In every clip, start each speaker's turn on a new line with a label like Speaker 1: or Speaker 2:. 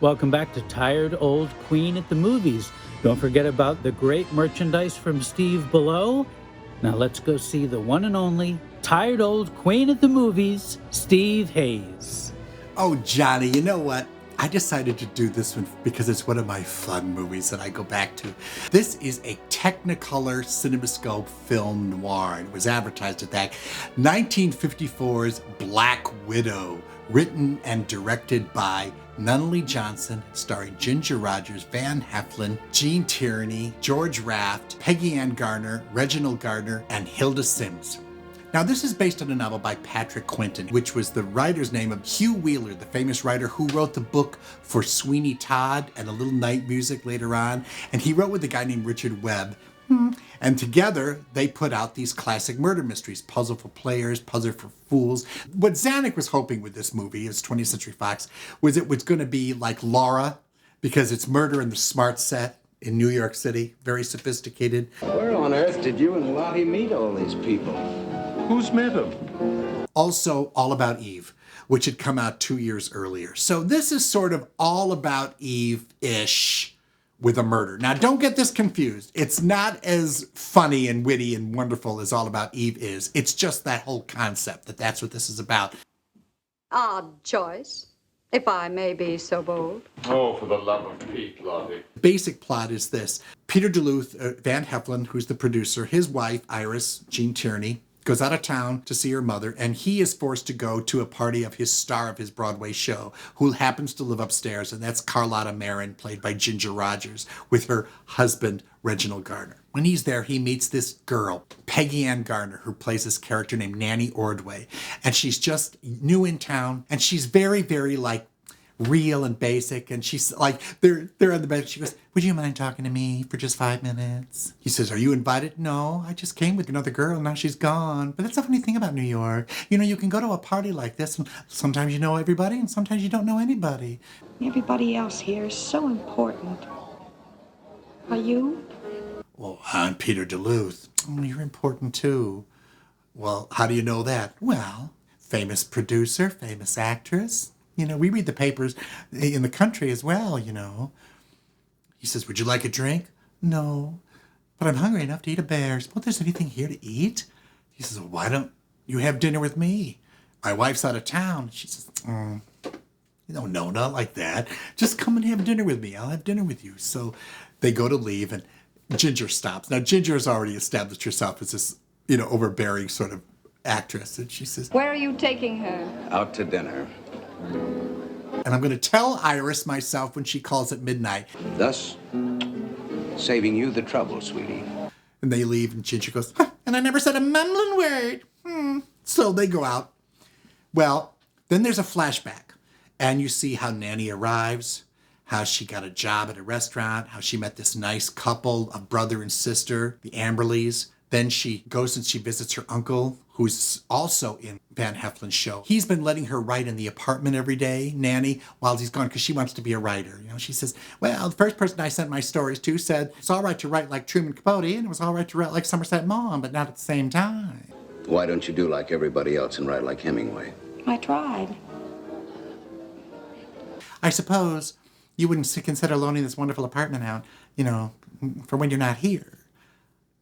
Speaker 1: Welcome back to Tired Old Queen at the Movies. Don't forget about the great merchandise from Steve below. Now let's go see the one and only Tired Old Queen at the Movies, Steve Hayes.
Speaker 2: Oh, Johnny, you know what? I decided to do this one because it's one of my fun movies that I go back to. This is a Technicolor Cinemascope film noir. It was advertised at that 1954's Black Widow, written and directed by Nunnally Johnson, starring Ginger Rogers, Van Heflin, Gene Tierney, George Raft, Peggy Ann Garner, Reginald Garner, and Hilda Simms. Now, this is based on a novel by Patrick Quentin, which was the writer's name of Hugh Wheeler, the famous writer who wrote the book for Sweeney Todd and A Little Night Music later on. And he wrote with a guy named Richard Webb. And together, they put out these classic murder mysteries, Puzzle for Players, Puzzle for Fools. What Zanuck was hoping with this movie, as 20th Century Fox, was it was going to be like Laura, because it's murder in the smart set in New York City, very sophisticated.
Speaker 3: Where on earth did you and Lottie meet all these people? Who's met them?
Speaker 2: Also, All About Eve, which had come out 2 years earlier. So this is sort of All About Eve-ish with a murder. Now, don't get this confused. It's not as funny and witty and wonderful as All About Eve is. It's just that whole concept, that's what this is about.
Speaker 4: Odd choice, if I may be so bold.
Speaker 5: Oh, for the love of Pete, Lottie.
Speaker 2: Basic plot is this. Peter Duluth, Van Heflin, who's the producer, his wife, Iris, Gene Tierney, goes out of town to see her mother, and he is forced to go to a party of his star of his Broadway show, who happens to live upstairs, and that's Carlotta Marin, played by Ginger Rogers, with her husband, Reginald Garner. When he's there, he meets this girl, Peggy Ann Garner, who plays this character named Nanny Ordway, and she's just new in town, and she's very, very, real and basic, and she's like, they're on the bed. She goes, "Would you mind talking to me for just 5 minutes?" He says, "Are you invited?" "No, I just came with another girl, now she's gone." But that's the funny thing about New York. You can go to a party like this, and sometimes you know everybody, and sometimes you don't know anybody.
Speaker 6: Everybody else here is so important. Are you?
Speaker 2: "Well, I'm Peter Duluth." "Oh, you're important too." "Well, how do you know that?" "Well, famous producer, famous actress. We read the papers in the country as well, He says, "Would you like a drink?" "No, but I'm hungry enough to eat a bear. Suppose there's anything here to eat?" He says, "Well, why don't you have dinner with me? My wife's out of town." She says, No, not like that. Just come and have dinner with me. I'll have dinner with you." So they go to leave, and Ginger stops. Now, Ginger has already established herself as this, overbearing sort of actress. And she says,
Speaker 4: Where are you taking her?
Speaker 3: Out to dinner.
Speaker 2: "And I'm going to tell Iris myself when she calls at midnight."
Speaker 3: Thus, saving you the trouble, sweetie.
Speaker 2: And they leave, and Ginger goes, "And I never said a mumbling word." So they go out. Well, then there's a flashback, and you see how Nanny arrives, how she got a job at a restaurant, how she met this nice couple of brother and sister, the Amberleys. Then she goes and she visits her uncle, who's also in Van Heflin's show. He's been letting her write in the apartment every day, Nanny, while he's gone, because she wants to be a writer. She says, "Well, the first person I sent my stories to said it's all right to write like Truman Capote, and it was all right to write like Somerset Maugham, but not at the same time."
Speaker 3: Why don't you do like everybody else and write like Hemingway?
Speaker 6: I tried.
Speaker 2: "I suppose you wouldn't consider loaning this wonderful apartment out, for when you're not here."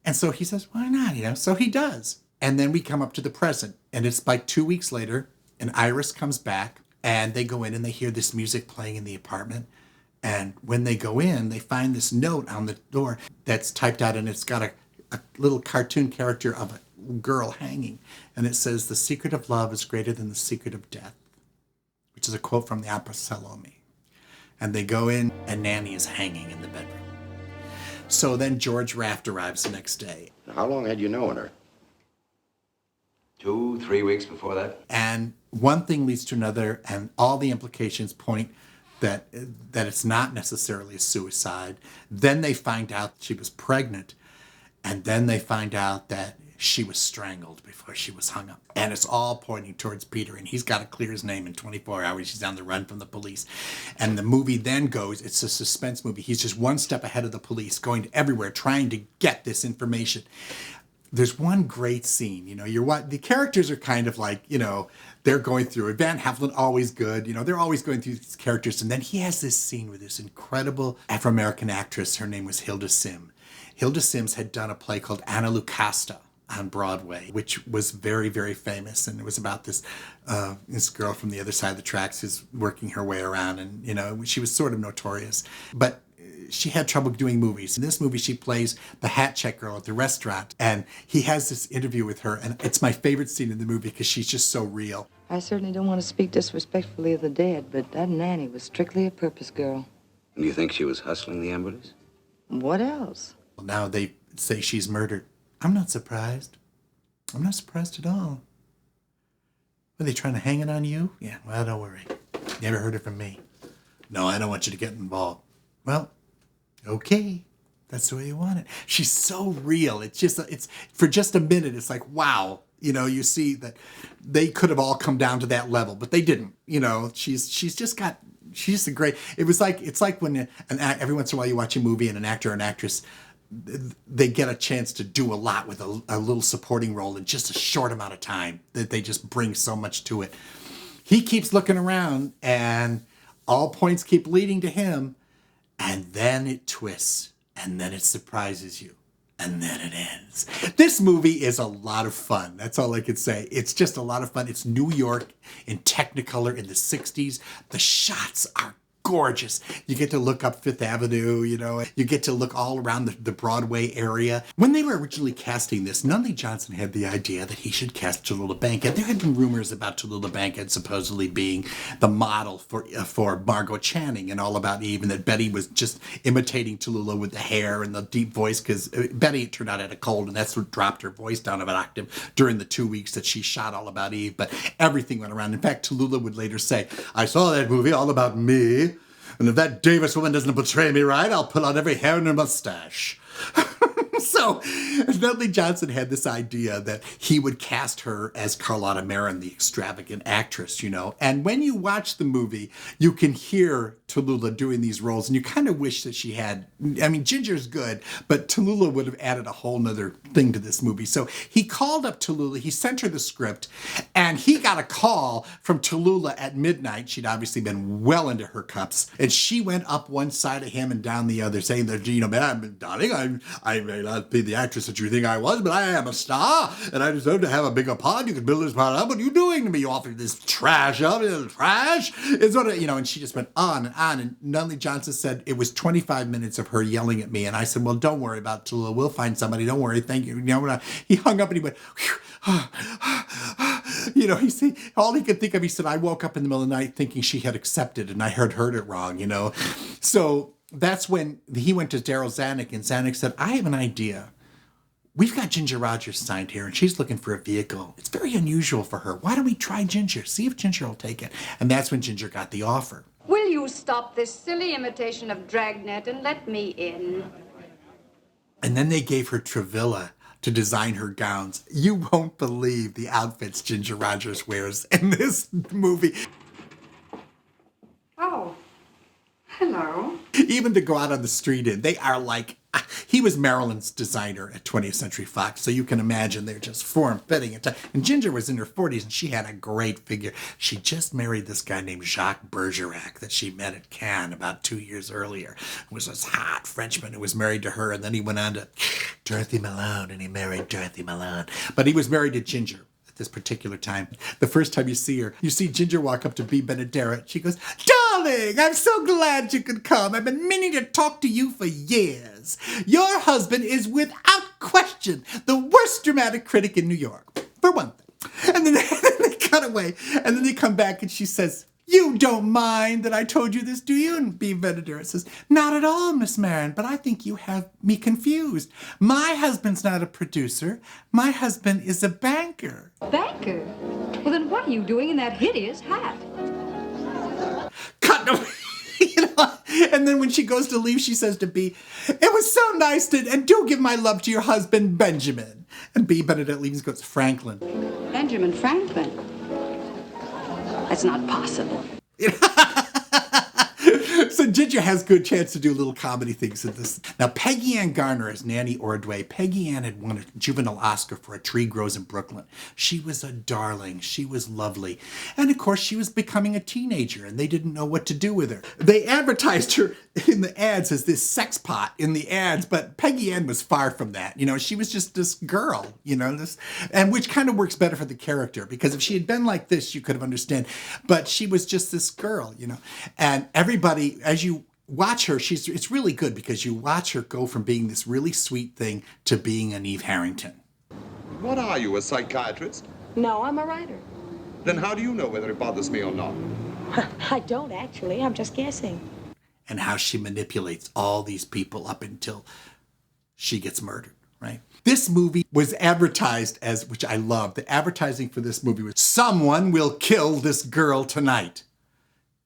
Speaker 2: And so he says, "Why not?" So he does. And then we come up to the present, and it's like 2 weeks later, and Iris comes back, and they go in and they hear this music playing in the apartment. And when they go in, they find this note on the door that's typed out, and it's got a little cartoon character of a girl hanging. And it says, "The secret of love is greater than the secret of death," which is a quote from the opera Salome. And they go in, and Nanny is hanging in the bedroom. So then George Raft arrives the next day.
Speaker 3: How long had you known her? 2, 3 weeks before that?
Speaker 2: And one thing leads to another, and all the implications point that it's not necessarily a suicide. Then they find out she was pregnant, and then they find out that she was strangled before she was hung up. And it's all pointing towards Peter, and he's got to clear his name in 24 hours. He's on the run from the police. And the movie then goes, it's a suspense movie. He's just one step ahead of the police, going to everywhere, trying to get this information. There's one great scene, you're what the characters are kind of like, they're going through it. Van Heflin, always good, they're always going through these characters. And then he has this scene with this incredible Afro-American actress. Her name was Hilda Simms. Hilda Simms had done a play called Anna Lucasta on Broadway, which was very, very famous. And it was about this girl from the other side of the tracks who's working her way around. And, she was sort of notorious. But she had trouble doing movies. In this movie, she plays the hat check girl at the restaurant. And he has this interview with her. And it's my favorite scene in the movie because she's just so real.
Speaker 7: I certainly don't want to speak disrespectfully of the dead, but that nanny was strictly a purpose girl.
Speaker 3: And you think she was hustling the Emberlys?
Speaker 7: What else?
Speaker 2: Now they say she's murdered. I'm not surprised. I'm not surprised at all. Were they trying to hang it on you? Yeah, well, don't worry. Never heard it from me. No, I don't want you to get involved. Well, okay. That's the way you want it. She's so real. It's for just a minute, it's like, wow. You see that they could have all come down to that level, but they didn't. She's just a great, it's like when every once in a while you watch a movie and an actor or an actress, they get a chance to do a lot with a little supporting role in just a short amount of time, that they just bring so much to it. He keeps looking around and all points keep leading to him, and then it twists, and then it surprises you, and then it ends. This movie is a lot of fun. That's all I can say. It's just a lot of fun. It's New York in Technicolor in the 60s. The shots are gorgeous. You get to look up Fifth Avenue, you get to look all around the Broadway area. When they were originally casting this, Nunnally Johnson had the idea that he should cast Tallulah Bankhead. There had been rumors about Tallulah Bankhead supposedly being the model for Margot Channing and All About Eve, and that Betty was just imitating Tallulah with the hair and the deep voice, because Betty, it turned out, had a cold, and that's what dropped her voice down an octave during the 2 weeks that she shot All About Eve. But everything went around. In fact, Tallulah would later say, "I saw that movie, All About Me, and if that Davis woman doesn't portray me right, I'll pull out every hair in her mustache." So Nunnally Johnson had this idea that he would cast her as Carlotta Marin, the extravagant actress, And when you watch the movie, you can hear Tallulah doing these roles, and you kind of wish that she had, Ginger's good, but Tallulah would have added a whole nother thing to this movie. So he called up Tallulah, he sent her the script, and he got a call from Tallulah at midnight. She'd obviously been well into her cups, and she went up one side of him and down the other, saying that, darling, I may not be the actress that you think I was, but I am a star, and I deserve to have a bigger part. You can build this part up. What are you doing to me? You offered this trash up, trash. It's what and she just went on. And Nunnally Johnson said it was 25 minutes of her yelling at me. And I said, well, don't worry about Tallulah. We'll find somebody. Don't worry. Thank you. He hung up and he went, all he could think of, he said, I woke up in the middle of the night thinking she had accepted, and I heard it wrong, So that's when he went to Daryl Zanuck, and Zanuck said, I have an idea. We've got Ginger Rogers signed here, and she's looking for a vehicle. It's very unusual for her. Why don't we try Ginger? See if Ginger will take it. And that's when Ginger got the offer.
Speaker 4: Will you stop this silly imitation of Dragnet and let me in?
Speaker 2: And then they gave her Travilla to design her gowns. You won't believe the outfits Ginger Rogers wears in this movie.
Speaker 4: Oh, hello.
Speaker 2: Even to go out on the street in, they are like, he was Marilyn's designer at 20th Century Fox, so you can imagine they're just form-fitting. And Ginger was in her 40s, and she had a great figure. She just married this guy named Jacques Bergerac that she met at Cannes about 2 years earlier. It was this hot Frenchman who was married to her, and then he went on to Dorothy Malone, and he married Dorothy Malone. But he was married to Ginger at this particular time. The first time you see her, you see Ginger walk up to Bea Benaderet. She goes, darling, I'm so glad you could come. I've been meaning to talk to you for years. Your husband is without question the worst dramatic critic in New York, for one thing. And then they cut away, and then they come back, and she says, you don't mind that I told you this, do you? And Bea Benaderet says, not at all, Miss Marin, but I think you have me confused. My husband's not a producer. My husband is a banker.
Speaker 4: Banker? Well, then what are you doing in that hideous hat?
Speaker 2: Cut away. And then when she goes to leave, she says to Bea, it was so nice and do give my love to your husband, Benjamin. And Bea Benaderet leaves and goes, Franklin.
Speaker 4: Benjamin Franklin? That's not possible.
Speaker 2: So Ginger has good chance to do little comedy things in this. Now, Peggy Ann Garner as Nanny Ordway. Peggy Ann had won a juvenile Oscar for A Tree Grows in Brooklyn. She was a darling. She was lovely. And of course, she was becoming a teenager and they didn't know what to do with her. They advertised her in the ads as this sex pot in the ads, but Peggy Ann was far from that. You know, she was just this girl, you know, and which kind of works better for the character, because if she had been like this, you could have understood. But she was just this girl, you know. And everybody, as you watch her, it's really good because you watch her go from being this really sweet thing to being an Eve Harrington.
Speaker 8: What are you, a psychiatrist?
Speaker 6: No, I'm a writer.
Speaker 8: Then how do you know whether it bothers me or not?
Speaker 6: I don't actually. I'm just guessing.
Speaker 2: And how she manipulates all these people up until she gets murdered, right? This movie was advertised as, which I love, the advertising for this movie was, someone will kill this girl tonight.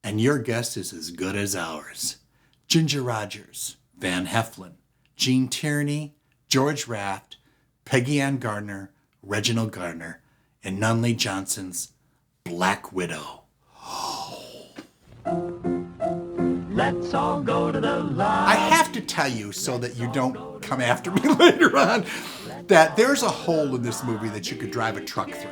Speaker 2: And your guess is as good as ours. Ginger Rogers, Van Heflin, Gene Tierney, George Raft, Peggy Ann Garner, Reginald Garner, and Nunnally Johnson's Black Widow.
Speaker 1: Let's all go to the line.
Speaker 2: I have to tell you, so that you don't come after me later on, that there's a hole in this movie that you could drive a truck through.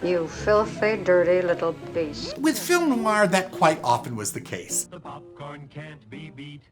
Speaker 4: You filthy, dirty little beast.
Speaker 2: With film noir, that quite often was the case.
Speaker 1: The popcorn can't be beat.